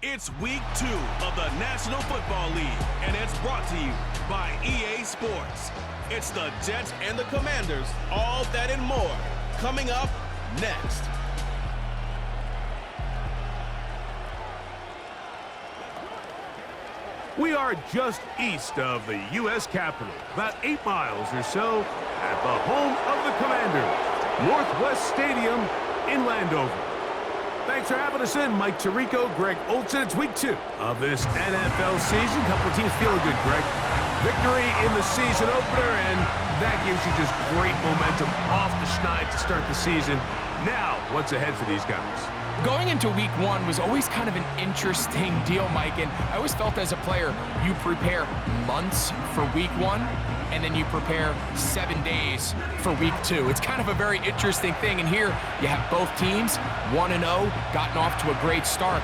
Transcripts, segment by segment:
It's week 2 of the National Football League, and it's brought to you by EA Sports. It's the Jets and the Commanders, all that and more, coming up next. We are just east of the U.S. Capitol, about 8 miles or so, at the home of the Commanders, Northwest Stadium in Landover. Thanks for having us in, Mike Tirico, Greg Olsen. It's week 2 of this NFL season. Couple of teams feeling good, Greg. Victory in the season opener, and that gives you just great momentum off the schneid to start the season. Now, what's ahead for these guys? Going into week 1 was always kind of an interesting deal, Mike, and I always felt as a player, you prepare months for week 1, and then you prepare 7 days for week 2. It's kind of a very interesting thing, and here you have both teams, 1-0, gotten off to a great start.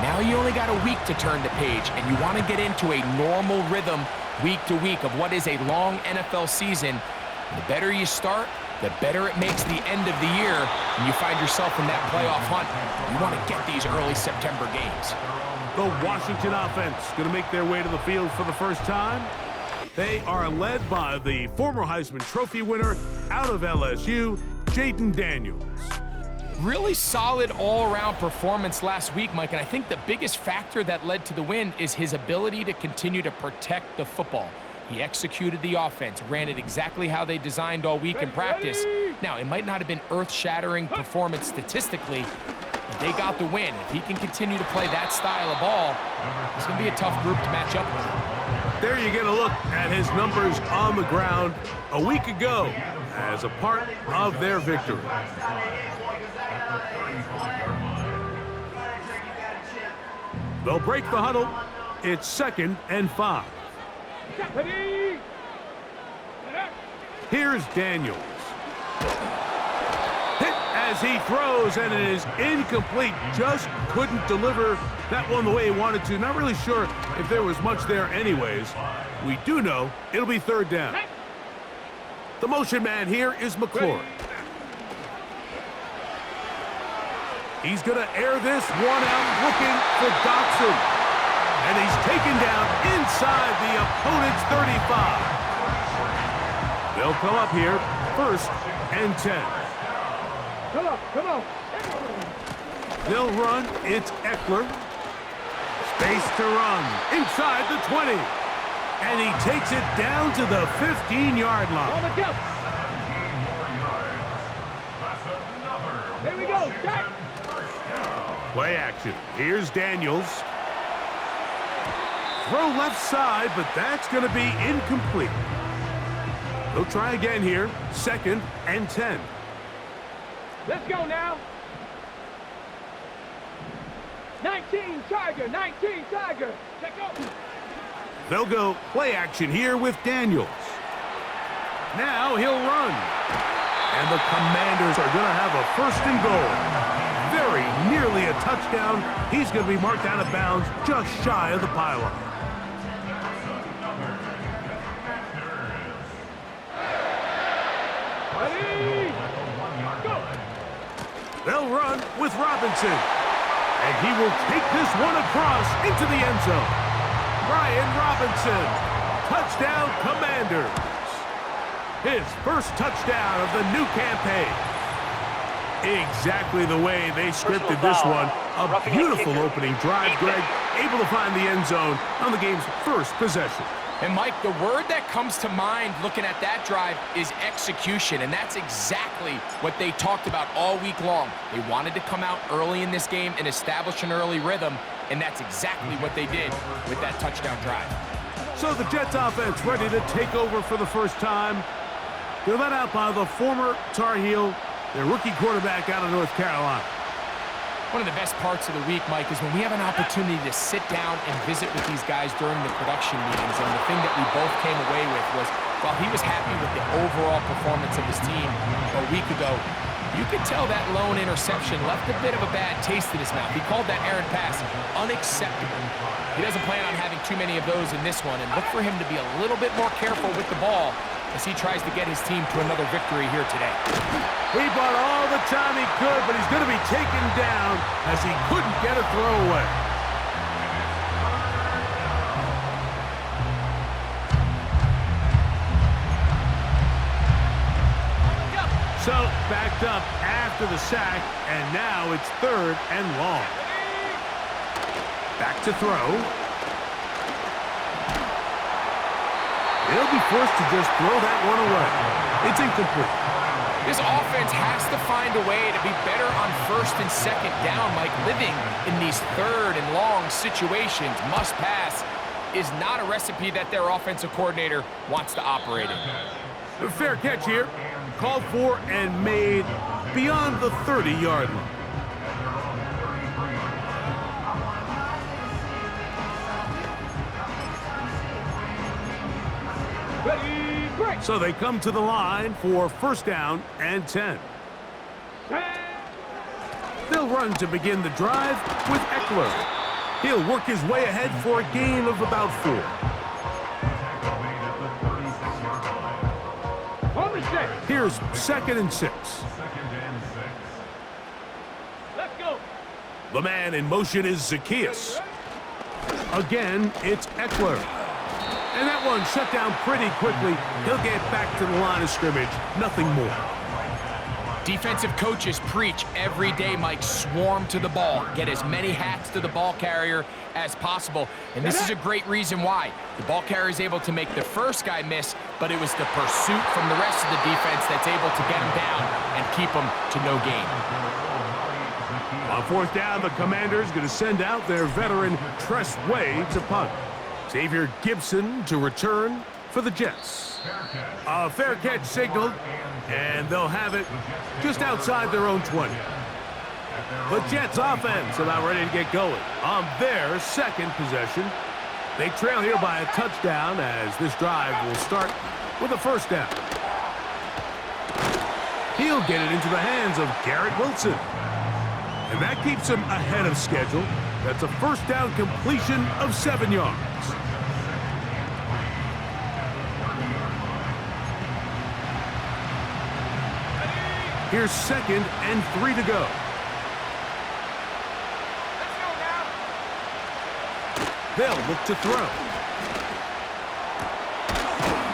Now you only got a week to turn the page, and you want to get into a normal rhythm week to week of what is a long NFL season. The better you start, the better it makes the end of the year, and you find yourself in that playoff hunt. You want to get these early September games. The Washington offense going to make their way to the field for the first time. They are led by the former Heisman Trophy winner out of LSU, Jayden Daniels. Really solid all-around performance last week, Mike, and I think the biggest factor that led to the win is his ability to continue to protect the football. He executed the offense, ran it exactly how they designed all week in practice. Now, it might not have been earth-shattering performance statistically, but they got the win. If he can continue to play that style of ball, it's going to be a tough group to match up with. There you get a look at his numbers on the ground a week ago as a part of their victory. They'll break the huddle. It's 2nd and 5. Here's Daniels. Hit as he throws, and it is incomplete. Just couldn't deliver that one the way he wanted to. Not really sure if there was much there anyways. We do know it'll be 3rd down. The motion man here is McLaurin. He's going to air this one out, looking for Dotson. And he's taken down inside the opponent's 35. They'll come up here, 1st and 10. Come on. They'll run. It's Eckler. Space to run inside the 20. And he takes it down to the 15-yard line. On the go. Here we go. Jack. Play action. Here's Daniels. Throw left side, but that's going to be incomplete. They'll try again here. 2nd and 10. Let's go now. 19 Tiger. Check out. They'll go play action here with Daniels. Now he'll run. And the Commanders are going to have a 1st and goal. Very nearly a touchdown. He's going to be marked out of bounds just shy of the pylon. They'll run with Robinson. And he will take this one across into the end zone. Brian Robinson. Touchdown, Commanders. His 1st touchdown of the new campaign. Exactly the way they scripted this one. A beautiful opening drive, Greg. Able to find the end zone on the game's 1st possession. And Mike, the word that comes to mind looking at that drive is execution, and that's exactly what they talked about all week long. They wanted to come out early in this game and establish an early rhythm, and that's exactly what they did with that touchdown drive. So the Jets offense ready to take over for the first time. They're led out by the former Tar Heel, their rookie quarterback out of North Carolina. One of the best parts of the week, Mike, is when we have an opportunity to sit down and visit with these guys during the production meetings. And the thing that we both came away with was, while he was happy with the overall performance of his team a week ago, you could tell that lone interception left a bit of a bad taste in his mouth. He called that errant pass unacceptable. He doesn't plan on having too many of those in this one, and look for him to be a little bit more careful with the ball as he tries to get his team to another victory here today. He bought all the time he could, but he's going to be taken down as he couldn't get a throw away. So, backed up after the sack, and now it's 3rd and long. Back to throw. He'll be forced to just throw that one away. It's incomplete. This offense has to find a way to be better on 1st and 2nd down, Mike. Living in these 3rd and long situations, must pass, is not a recipe that their offensive coordinator wants to operate in. A fair catch here. Called for and made beyond the 30-yard line. Ready, break. So they come to the line for 1st down and 10. They'll run to begin the drive with Eckler. He'll work his way ahead for a gain of about 4. On the set. Here's 2nd and 6. Let's go. The man in motion is Zacchaeus. Again, it's Eckler. And that one shut down pretty quickly. He'll get back to the line of scrimmage. Nothing more. Defensive coaches preach every day, Mike, swarm to the ball. Get as many hats to the ball carrier as possible. And this is a great reason why. The ball carrier is able to make the first guy miss, but it was the pursuit from the rest of the defense that's able to get him down and keep him to no gain. On 4th down, the Commanders going to send out their veteran Tress Way to punt. Xavier Gibson to return for the Jets. A fair catch signaled, and they'll have it just outside their own 20. The Jets offense about ready to get going on their 2nd possession. They trail here by a touchdown as this drive will start with a 1st down. He'll get it into the hands of Garrett Wilson. And that keeps him ahead of schedule. That's a 1st down completion of 7 yards. Here's 2nd and 3 to go. Let's go now. They'll look to throw.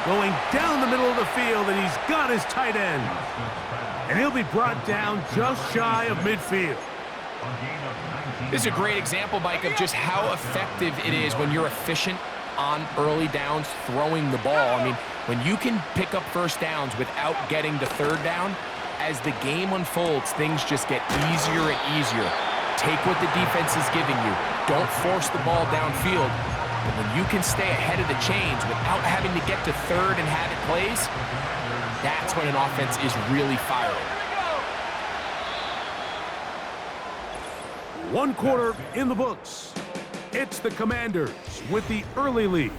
Going down the middle of the field, and he's got his tight end. And he'll be brought down just shy of midfield. This is a great example, Mike, of just how effective it is when you're efficient on early downs throwing the ball. I mean, when you can pick up 1st downs without getting to 3rd down, as the game unfolds, things just get easier and easier. Take what the defense is giving you. Don't force the ball downfield. But when you can stay ahead of the chains without having to get to 3rd and have it plays, that's when an offense is really firing. 1 quarter in the books. It's the Commanders with the early lead.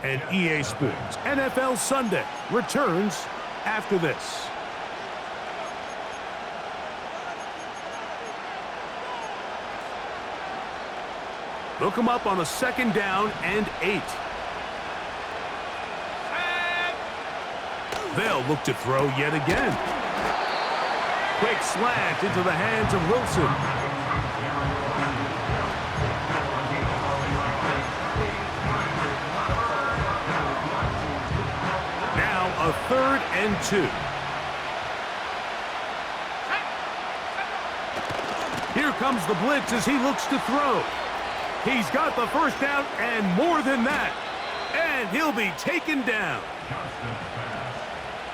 And EA Sports NFL Sunday returns after this. They'll come up on a 2nd down and 8. They'll look to throw yet again. Quick slant into the hands of Wilson. Now a 3rd and 2. Here comes the blitz as he looks to throw. He's got the 1st down and more than that. And he'll be taken down.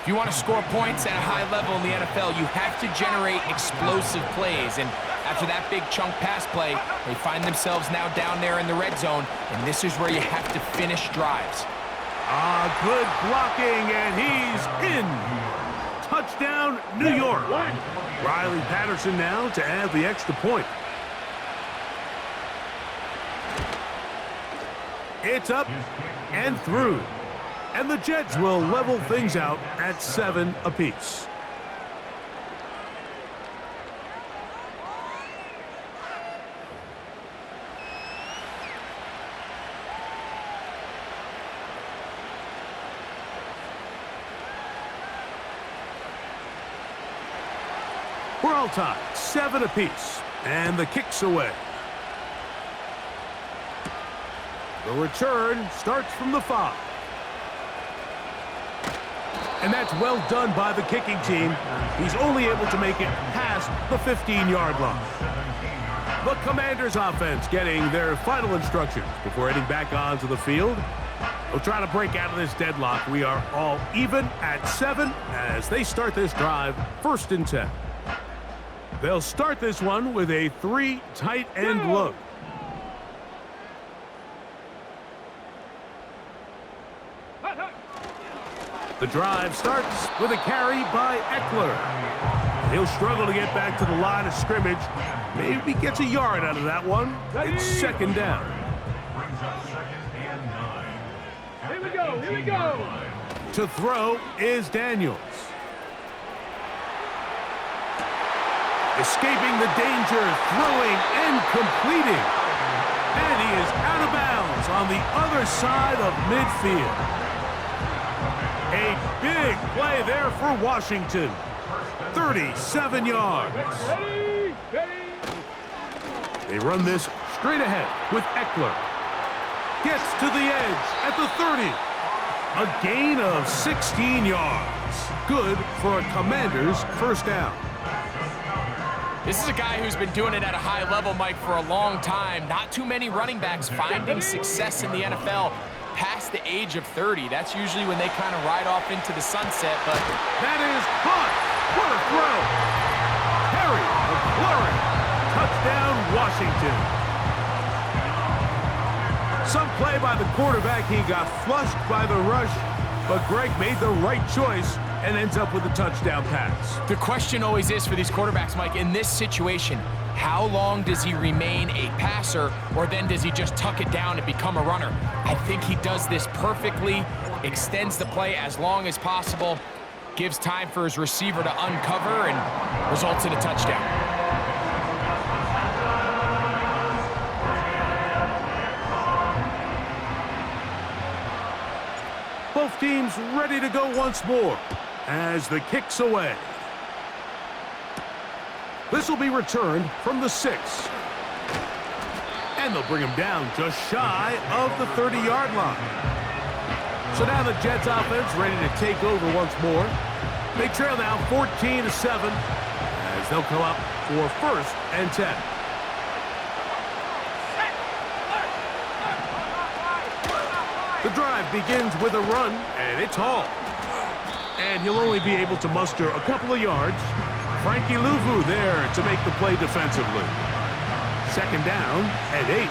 If you want to score points at a high level in the NFL, you have to generate explosive plays. And after that big chunk pass play, they find themselves now down there in the red zone. And this is where you have to finish drives. Good blocking, and he's in. Touchdown, New York. Riley Patterson now to add the extra point. It's up and through. And the Jets will level things out at 7 apiece. We're all tied, 7 apiece, and the kick's away. The return starts from the 5. And that's well done by the kicking team. He's only able to make it past the 15-yard line. The Commanders offense getting their final instructions before heading back onto the field. They'll try to break out of this deadlock. We are all even at 7 as they start this drive, 1st and 10. They'll start this one with a 3 tight end look. The drive starts with a carry by Eckler. He'll struggle to get back to the line of scrimmage. Maybe gets a yard out of that one. It's 2nd down. Here we go, here we go. To throw is Daniels. Escaping the danger, throwing and completing. And he is out of bounds on the other side of midfield. A big play there for Washington. 37 yards. Ready, ready. They run this straight ahead with Eckler. Gets to the edge at the 30. A gain of 16 yards. Good for a Commanders 1st down. This is a guy who's been doing it at a high level, Mike, for a long time. Not too many running backs finding success in the NFL past the age of 30. That's usually when they kind of ride off into the sunset, but that is caught. What a throw. Harry McLaurin. Touchdown, Washington. Some play by the quarterback. He got flushed by the rush, but Greg made the right choice and ends up with a touchdown pass. The question always is for these quarterbacks, Mike, in this situation, how long does he remain a passer, or then does he just tuck it down and become a runner? I think he does this perfectly, extends the play as long as possible, gives time for his receiver to uncover, and results in a touchdown. Both teams ready to go once more as the kick's away. This will be returned from the 6. And they'll bring him down just shy of the 30-yard line. So now the Jets offense ready to take over once more. They trail now 14-7 as they'll come up for 1st and 10. The drive begins with a run, and it's Hall. And he'll only be able to muster a couple of yards. Frankie Louvu there to make the play defensively. 2nd down and 8.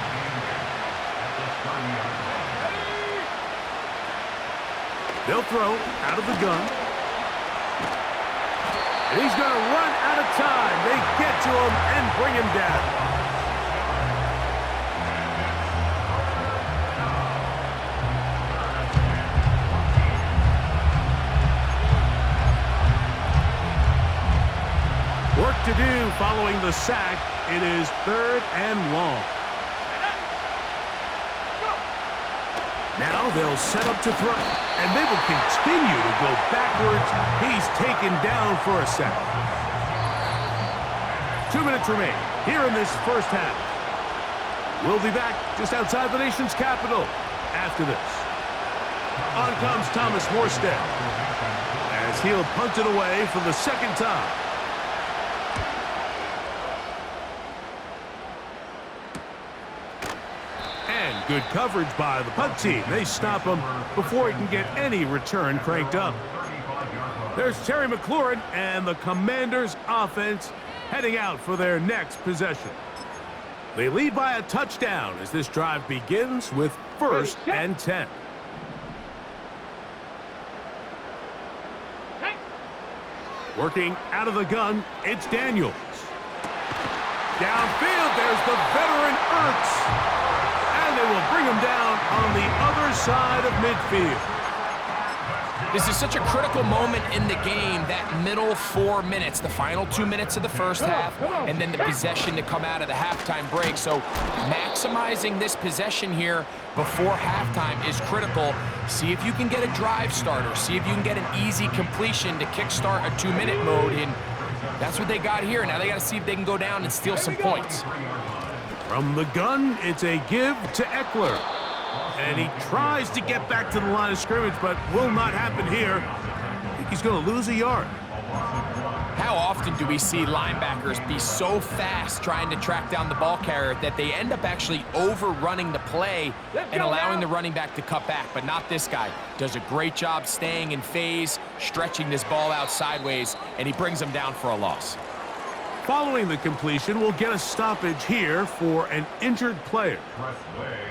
They'll throw out of the gun. And he's going to run out of time. They get to him and bring him down. Work to do following the sack. It is 3rd and long. Now they'll set up to throw, and they will continue to go backwards. He's taken down for a sack. 2 minutes remain here in this 1st half. We'll be back just outside the nation's capital after this. On comes Thomas Morstead as he'll punt it away for the 2nd time. Good coverage by the punt team. They stop him before he can get any return cranked up. There's Terry McLaurin and the Commanders offense heading out for their next possession. They lead by a touchdown as this drive begins with 1st and 10. Working out of the gun, it's Daniels. Downfield, there's the veteran Ertz. And they will bring him down on the other side of midfield. This is such a critical moment in the game, that middle 4 minutes, the final 2 minutes of the 1st half, and then the possession to come out of the halftime break. So maximizing this possession here before halftime is critical. See if you can get a drive starter. See if you can get an easy completion to kickstart a 2-minute mode. And that's what they got here. Now they got to see if they can go down and steal some points. From the gun, it's a give to Eckler. And he tries to get back to the line of scrimmage, but will not happen here he's going to lose a yard. How often do we see linebackers be so fast trying to track down the ball carrier that they end up actually overrunning the play and allowing the running back to cut back? But not this guy. Does a great job staying in phase, stretching this ball out sideways, and he brings him down for a loss. Following the completion, we'll get a stoppage here for an injured player.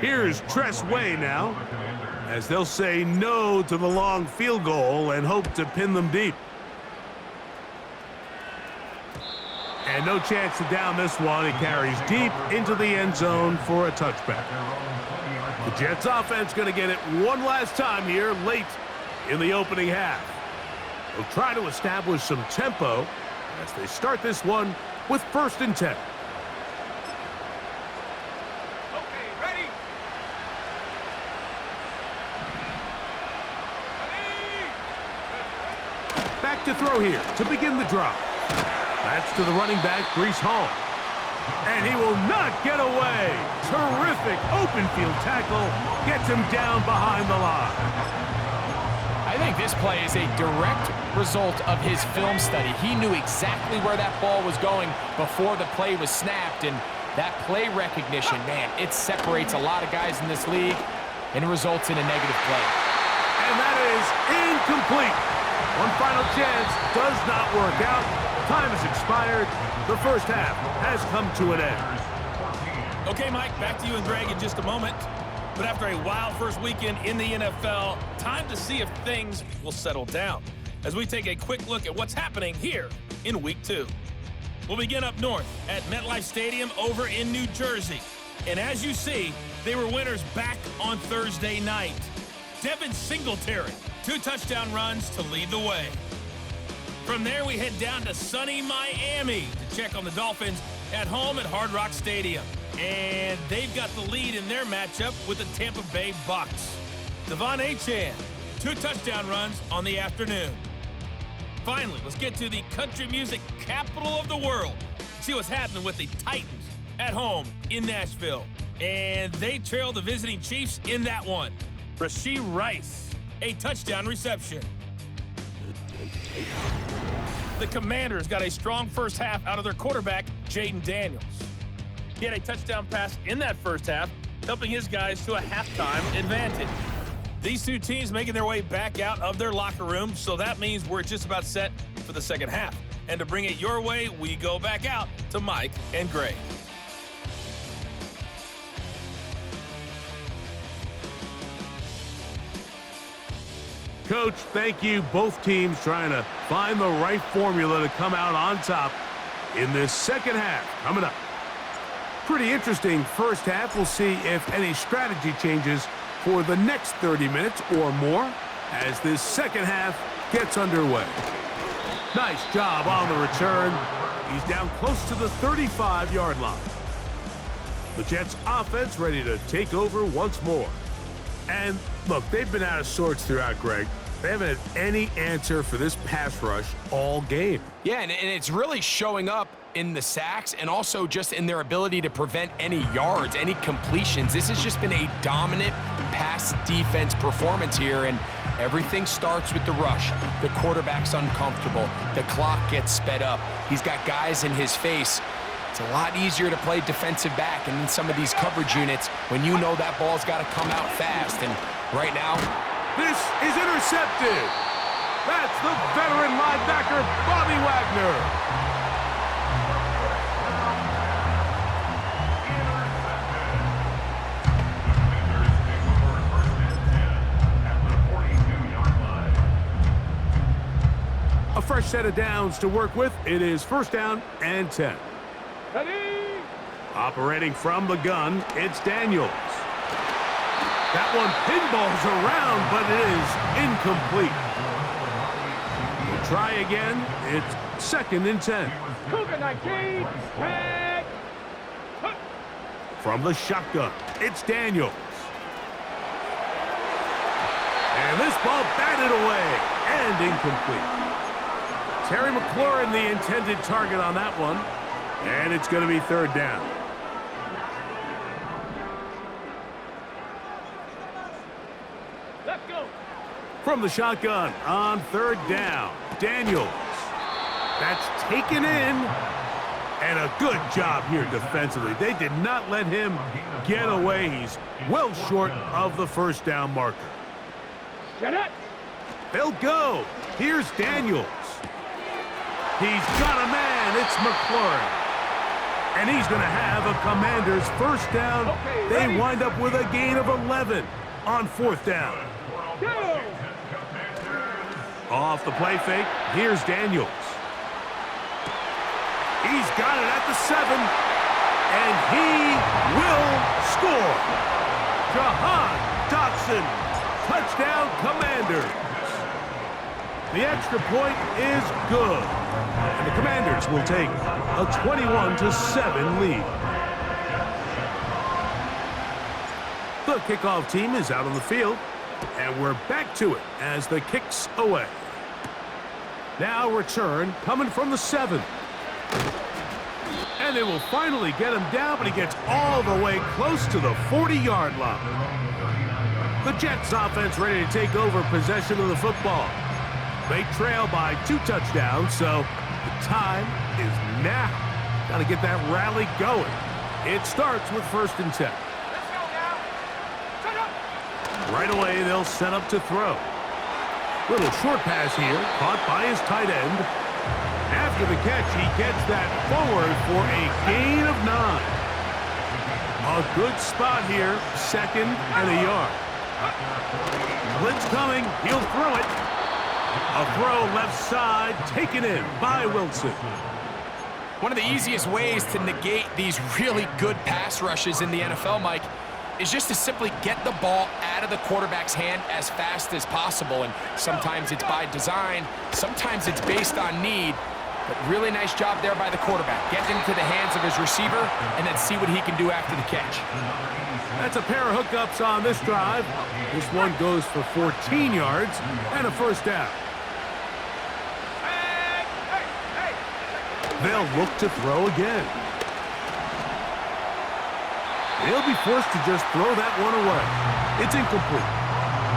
Here's Tress Way now, as they'll say no to the long field goal and hope to pin them deep. And no chance to down this one. It carries deep into the end zone for a touchback. The Jets offense going to get it one last time here late in the opening half. They'll try to establish some tempo as they start this one with 1st and 10. Okay, ready? Back to throw here to begin the drive. That's to the running back, Breece Hall. And he will not get away. Terrific open field tackle. Gets him down behind the line. I think this play is a direct result of his film study. He knew exactly where that ball was going before the play was snapped, and that play recognition, man, it separates a lot of guys in this league and results in a negative play. And that is incomplete. One final chance does not work out. Time has expired. The first half has come to an end. Okay, Mike, back to you and Greg in just a moment. But after a wild first weekend in the NFL, time to see if things will settle down as we take a quick look at what's happening here in Week 2. We'll begin up north at MetLife Stadium over in New Jersey. And as you see, they were winners back on Thursday night. Devin Singletary, 2 touchdown runs to lead the way. From there, we head down to sunny Miami to check on the Dolphins at home at Hard Rock Stadium. And they've got the lead in their matchup with the Tampa Bay Bucs. Devon Achane, 2 touchdown runs on the afternoon. Finally, let's get to the country music capital of the world. See what's happening with the Titans at home in Nashville. And they trail the visiting Chiefs in that one. Rashee Rice, a touchdown reception. The Commanders got a strong first half out of their quarterback, Jaden Daniels. He had a touchdown pass in that first half, helping his guys to a halftime advantage. These 2 teams making their way back out of their locker room, so that means we're just about set for the second half. And to bring it your way, we go back out to Mike and Greg. Coach, thank you. Both teams trying to find the right formula to come out on top in this second half coming up. Pretty interesting first half. We'll see if any strategy changes for the next 30 minutes or more as this second half gets underway. Nice job on the return. He's down close to the 35-yard line. The Jets offense ready to take over once more. And look, they've been out of sorts throughout, Greg. They haven't had any answer for this pass rush all game. Yeah, and it's really showing up in the sacks and also just in their ability to prevent any yards, any completions. This has just been a dominant pass defense performance here, and everything starts with the rush. The quarterback's uncomfortable. The clock gets sped up. He's got guys in his face. It's a lot easier to play defensive back and in some of these coverage units when you know that ball's got to come out fast. And right now, this is intercepted. That's the veteran linebacker, Bobby Wagner. A fresh set of downs to work with. It is 1st down and 10. Ready? Operating from the gun, it's Daniels. That one pinballs around, but it is incomplete. We'll try again. It's 2nd and 10. Cougar 19. Tag. From the shotgun, it's Daniels. And this ball batted away and incomplete. Terry McLaurin, the intended target on that one. And it's going to be 3rd down. Let's go. From the shotgun on third down, Daniels. That's taken in. And a good job here defensively. They did not let him get away. He's well short of the first down marker. Get it. They'll go. Here's Daniels. He's got a man. It's McLaurin. And he's going to have a Commanders first down. They wind up with a gain of 11 on fourth down. Go. Off the play fake, here's Daniels. He's got it at the 7, and he will score. Jahan Dotson, touchdown Commanders. The extra point is good, and the Commanders will take a 21-7 lead. The kickoff team is out on the field, and we're back to it as the kick's away. Now return coming from the 7. And they will finally get him down, but he gets all the way close to the 40-yard line. The Jets offense ready to take over possession of the football. They trail by 2 touchdowns, so the time is now. Got to get that rally going. It starts with 1st and 10. Let's go now. Set up. Right away, they'll set up to throw. Little short pass here, caught by his tight end. After the catch, he gets that forward for a gain of 9. A good spot here, 2nd and a yard. Blitz coming, he'll throw it. A throw left side, taken in by Wilson. One of the easiest ways to negate these really good pass rushes in the NFL, Mike, is just to simply get the ball out of the quarterback's hand as fast as possible. And sometimes it's by design, sometimes it's based on need. But really nice job there by the quarterback. Get into the hands of his receiver and then see what he can do after the catch. That's a pair of hookups on this drive. This one goes for 14 yards and a first down. They'll look to throw again. He'll be forced to just throw that one away. It's incomplete.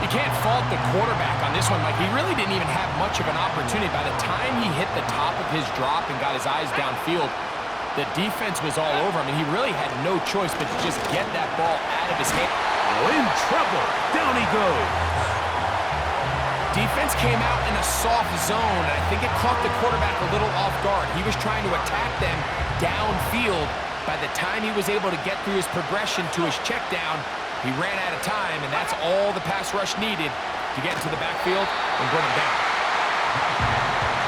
You can't fault the quarterback on this one, Mike. He really didn't even have much of an opportunity. By the time he hit the top of his drop and got his eyes downfield, the defense was all over him, and he really had no choice but to just get that ball out of his hand. In trouble. Down he goes. Defense came out in a soft zone, and I think it caught the quarterback a little off guard. He was trying to attack them downfield. By the time he was able to get through his progression to his check down, he ran out of time, and that's all the pass rush needed to get into the backfield and bring him down.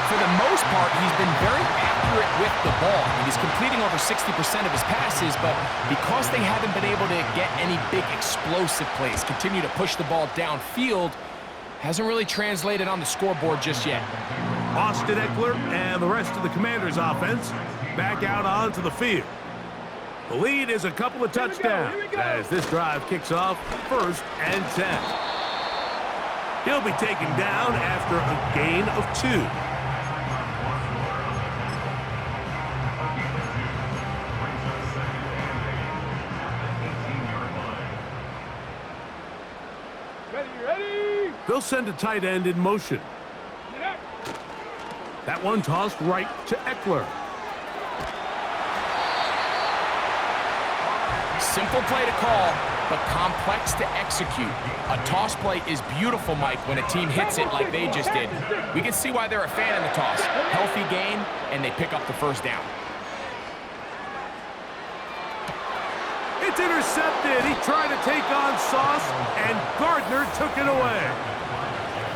For the most part, he's been very accurate with the ball. I mean, he's completing over 60% of his passes, but because they haven't been able to get any big explosive plays, continue to push the ball downfield, hasn't really translated on the scoreboard just yet. Austin Ekeler and the rest of the Commanders' offense back out onto the field. The lead is a couple of touchdowns as this drive kicks off 1st and 10. He'll be taken down after a gain of 2. Ready. They'll send a tight end in motion. Get up. That one tossed right to Ekeler. Simple play to call, but complex to execute. A toss play is beautiful, Mike, when a team hits it like they just did. We can see why they're a fan of the toss. Healthy gain, and they pick up the first down. It's intercepted. He tried to take on Sauce, and Gardner took it away.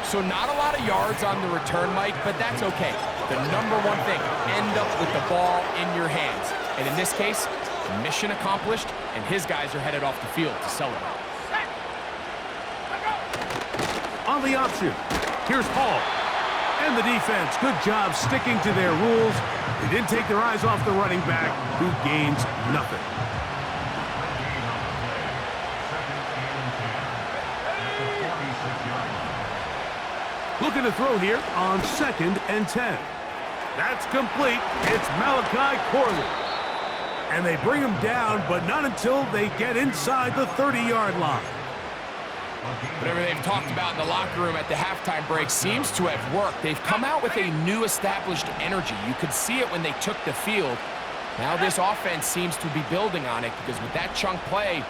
So not a lot of yards on the return, Mike, but that's okay. The number one thing, end up with the ball in your hands. And in this case, mission accomplished, and his guys are headed off the field to celebrate. On the option, here's Hall. And the defense, good job sticking to their rules. They didn't take their eyes off the running back, who gains nothing. Looking to throw here on 2nd and 10. That's complete. It's Malachi Corley. And they bring him down, but not until they get inside the 30-yard line. Whatever they've talked about in the locker room at the halftime break seems to have worked. They've come out with a new established energy. You could see it when they took the field. Now this offense seems to be building on it because with that chunk play,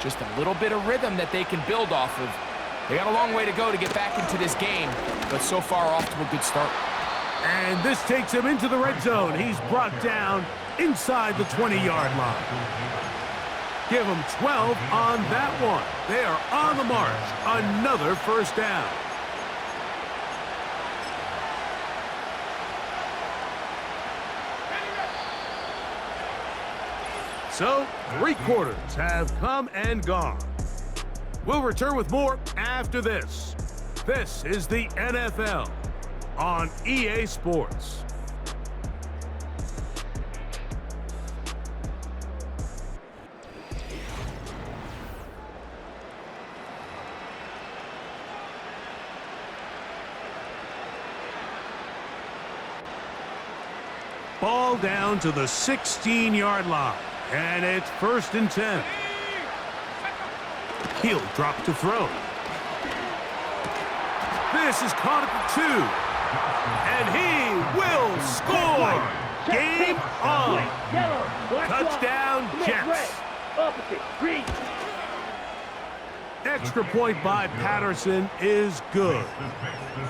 just a little bit of rhythm that they can build off of. They got a long way to go to get back into this game, but so far off to a good start. And this takes him into the red zone. He's brought down inside the 20-yard line. Give him 12 on that one. They are on the march. Another first down. So, 3 quarters have come and gone. We'll return with more after this. This is the NFL on EA Sports. Ball down to the 16-yard line, and it's 1st and 10. He'll drop to throw. This is caught at the 2, and he will score. Game on. Touchdown, Jets. Extra point by Patterson is good.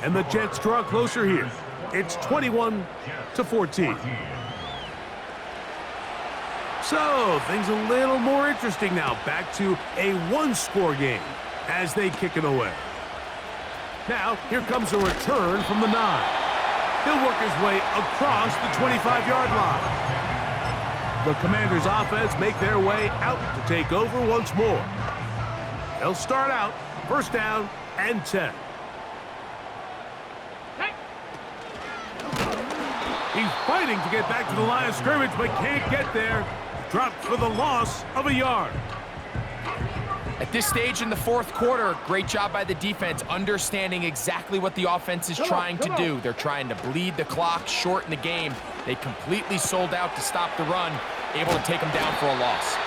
And the Jets draw closer here. It's 21-14. So, things a little more interesting now. Back to a 1-score game as they kick it away. Now, here comes a return from the 9. He'll work his way across the 25-yard line. The Commanders' offense make their way out to take over once more. They'll start out 1st down and 10. He's fighting to get back to the line of scrimmage, but can't get there. Dropped for the loss of a yard. At this stage in the 4th quarter, great job by the defense, understanding exactly what the offense is trying to do. They're trying to bleed the clock, shorten the game. They completely sold out to stop the run, able to take them down for a loss.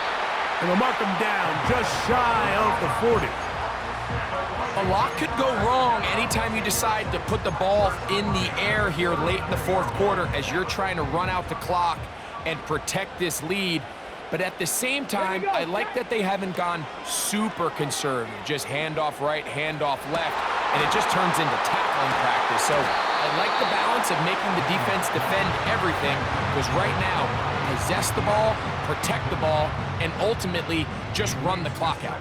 And they'll mark them down just shy of the 40. A lot could go wrong anytime you decide to put the ball in the air here late in the 4th quarter as you're trying to run out the clock and protect this lead. But at the same time, I like that they haven't gone super conservative, just handoff right, handoff left, and it just turns into tackling practice. So I like the balance of making the defense defend everything, because right now, possess the ball, protect the ball, and ultimately just run the clock out.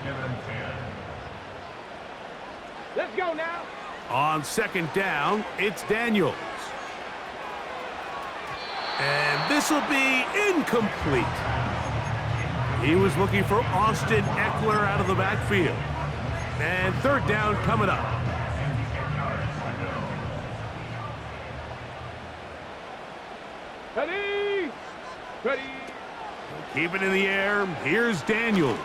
Let's go now. On 2nd down, it's Daniels. And this will be incomplete. He was looking for Austin Eckler out of the backfield. And 3rd down coming up. Ready? Ready. Keep it in the air. Here's Daniels.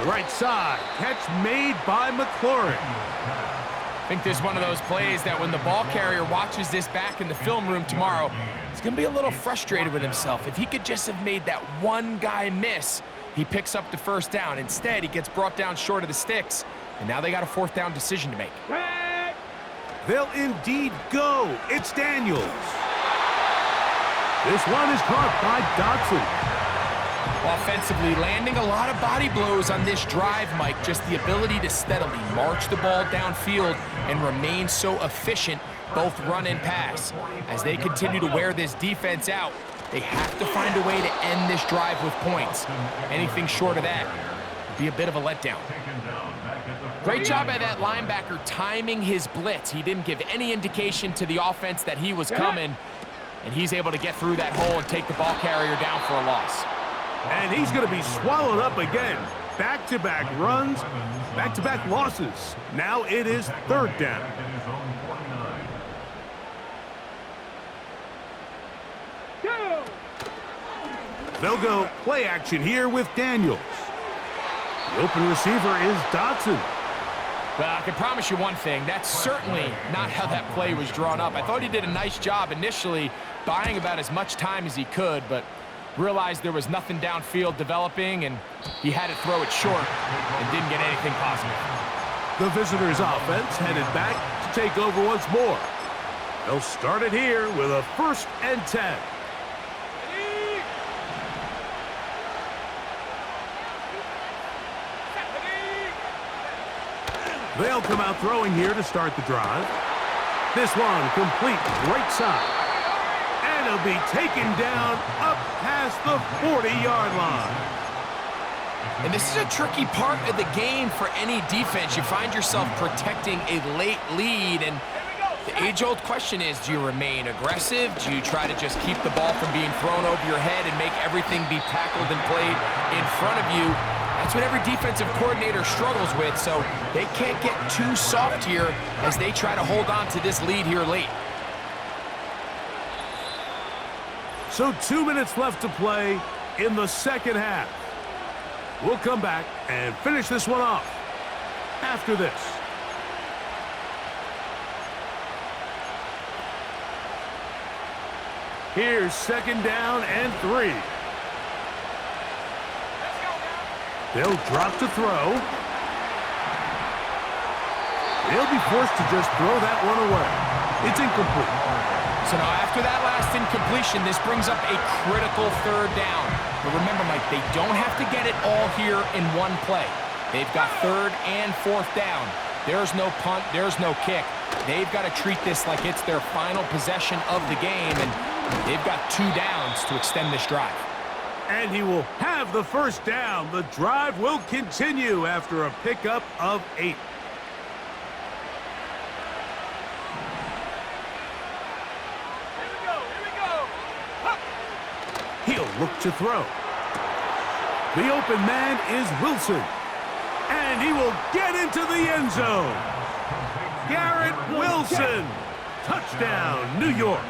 The right side. Catch made by McLaurin. I think this is one of those plays that when the ball carrier watches this back in the film room tomorrow, he's going to be a little frustrated with himself. If he could just have made that one guy miss, he picks up the 1st down. Instead, he gets brought down short of the sticks, and now they got a 4th down decision to make. They'll indeed go. It's Daniels. This one is caught by Dotson. Offensively, landing a lot of body blows on this drive, Mike. Just the ability to steadily march the ball downfield and remain so efficient, both run and pass. As they continue to wear this defense out, they have to find a way to end this drive with points. Anything short of that would be a bit of a letdown. Great job by that linebacker timing his blitz. He didn't give any indication to the offense that he was coming, and he's able to get through that hole and take the ball carrier down for a loss. And he's going to be swallowed up again. Back-to-back runs, back-to-back losses. Now it is 3rd down. They'll go play action here with Daniels. The open receiver is Dotson. Well, I can promise you one thing. That's certainly not how that play was drawn up. I thought he did a nice job initially buying about as much time as he could, but realized there was nothing downfield developing, and he had to throw it short and didn't get anything positive. The visitors' offense headed back to take over once more. They'll start it here with a 1st and 10. They'll come out throwing here to start the drive. This one complete right side. And it'll be taken down up past the 40-yard line. And this is a tricky part of the game for any defense. You find yourself protecting a late lead, and the age-old question is, do you remain aggressive? Do you try to just keep the ball from being thrown over your head and make everything be tackled and played in front of you? That's what every defensive coordinator struggles with, so they can't get too soft here as they try to hold on to this lead here late. So 2 minutes left to play in the second half. We'll come back and finish this one off after this. Here's 2nd down and 3. They'll drop to throw. They'll be forced to just throw that one away. It's incomplete. So now after that last incompletion, this brings up a critical 3rd down. But remember, Mike, they don't have to get it all here in one play. They've got 3rd and 4th down. There's no punt, there's no kick. They've got to treat this like it's their final possession of the game, and they've got 2 downs to extend this drive. And he will have the 1st down. The drive will continue after a pickup of 8. He'll look to throw. The open man is Wilson. And he will get into the end zone. Garrett Wilson. Touchdown, New York.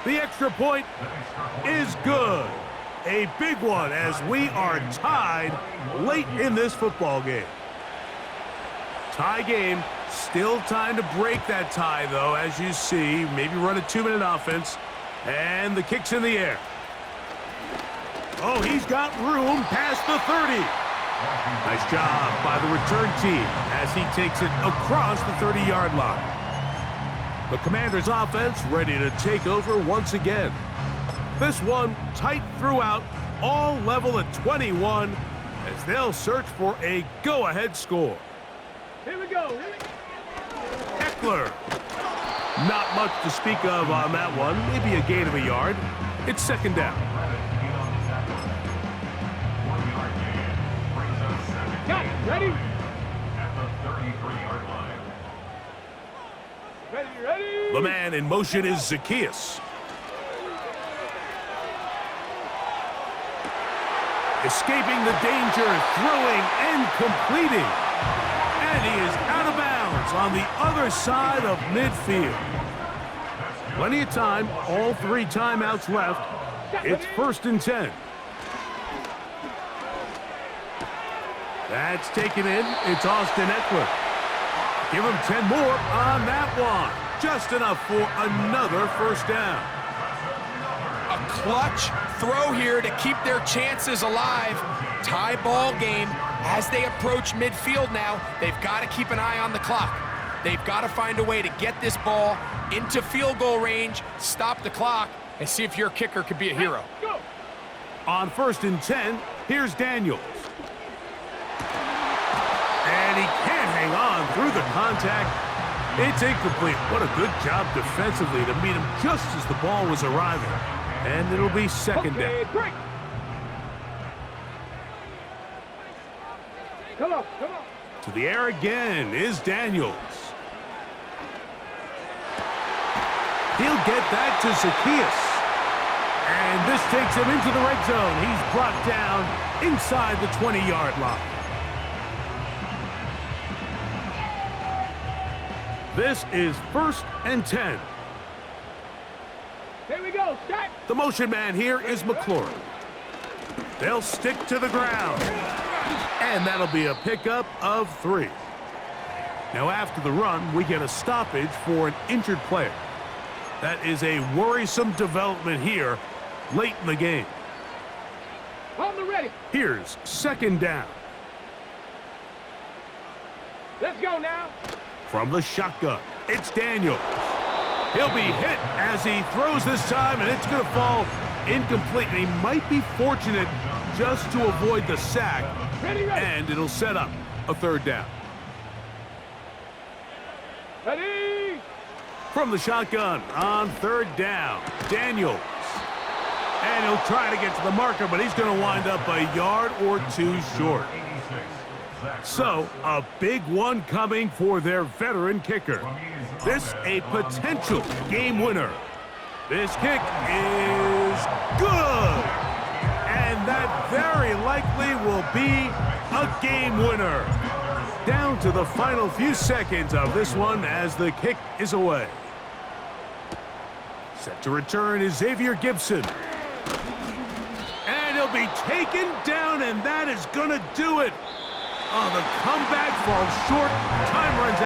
The extra point is good. A big one as we are tied late in this football game. Tie game. Still time to break that tie, though, as you see. Maybe run a 2-minute offense. And the kick's in the air. Oh, he's got room past the 30. Nice job by the return team as he takes it across the 30-yard line. The Commanders' offense ready to take over once again. This one tight throughout, all level at 21 as they'll search for a go-ahead score. Here we go. Eckler. Not much to speak of on that one. Maybe a gain of a yard. It's 2nd down. Got it. Ready? Ready. The man in motion is Zacchaeus. Escaping the danger, throwing and completing. And he is out of bounds on the other side of midfield. Plenty of time, all 3 timeouts left. It's 1st and 10. That's taken in. It's Austin Eckler. Give him 10 more on that one. Just enough for another 1st down. A clutch throw here to keep their chances alive. Tie ball game as they approach midfield now. They've got to keep an eye on the clock. They've got to find a way to get this ball into field goal range, stop the clock, and see if your kicker could be a hero. On 1st and 10, here's Daniels. And he can't hang on through the contact. It's incomplete. What a good job defensively to meet him just as the ball was arriving. And it'll be 2nd down. Break. Come on. To the air again is Daniels. He'll get that to Zacchaeus. And this takes him into the red zone. He's brought down inside the 20-yard line. This is 1st and 10. Here we go. Start. The motion man here is McLaurin. They'll stick to the ground. And that'll be a pickup of 3. Now after the run, we get a stoppage for an injured player. That is a worrisome development here late in the game. Hold the ready. Here's second down. Let's go now. From the shotgun, it's Daniels. He'll be hit as he throws this time, and it's going to fall incomplete. And he might be fortunate just to avoid the sack, Ready, ready. and it'll set up a third down. Ready. From the shotgun on third down, Daniels. And he'll try to get to the marker, but he's going to wind up a yard or two short. So, a big one coming for their veteran kicker. This a potential game winner. This kick is good. And that very likely will be a game winner. Down to the final few seconds of this one as the kick is away. Set to return is Xavier Gipson. And he'll be taken down, and that is going to do it. Oh, the comeback falls short. Time runs out.